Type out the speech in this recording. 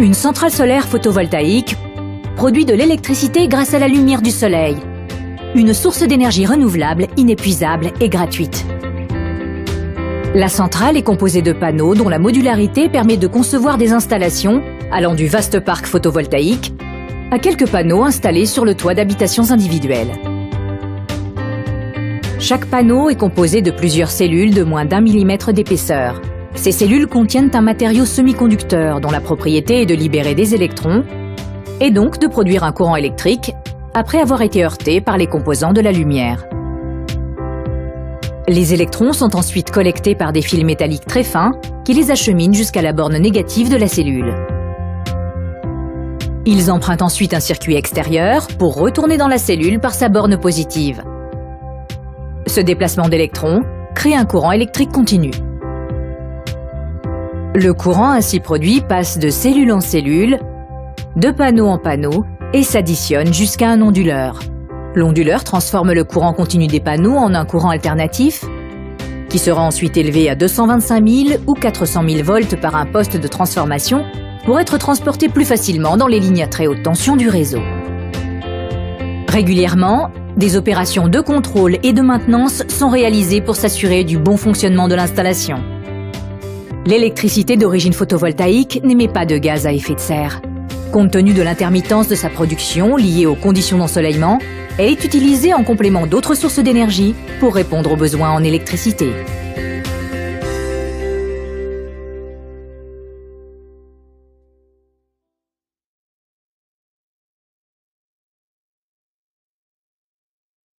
Une centrale solaire photovoltaïque produit de l'électricité grâce à la lumière du soleil. Une source d'énergie renouvelable, inépuisable et gratuite. La centrale est composée de panneaux dont la modularité permet de concevoir des installations allant du vaste parc photovoltaïque à quelques panneaux installés sur le toit d'habitations individuelles. Chaque panneau est composé de plusieurs cellules de moins d'1 millimètre d'épaisseur. Ces cellules contiennent un matériau semi-conducteur dont la propriété est de libérer des électrons et donc de produire un courant électrique après avoir été heurtés par les composants de la lumière. Les électrons sont ensuite collectés par des fils métalliques très fins qui les acheminent jusqu'à la borne négative de la cellule. Ils empruntent ensuite un circuit extérieur pour retourner dans la cellule par sa borne positive. Ce déplacement d'électrons crée un courant électrique continu. Le courant ainsi produit passe de cellule en cellule, de panneau en panneau et s'additionne jusqu'à un onduleur. L'onduleur transforme le courant continu des panneaux en un courant alternatif qui sera ensuite élevé à 225 000 ou 400 000 volts par un poste de transformation pour être transporté plus facilement dans les lignes à très haute tension du réseau. Régulièrement, des opérations de contrôle et de maintenance sont réalisées pour s'assurer du bon fonctionnement de l'installation. L'électricité d'origine photovoltaïque n'émet pas de gaz à effet de serre. Compte tenu de l'intermittence de sa production liée aux conditions d'ensoleillement, elle est utilisée en complément d'autres sources d'énergie pour répondre aux besoins en électricité.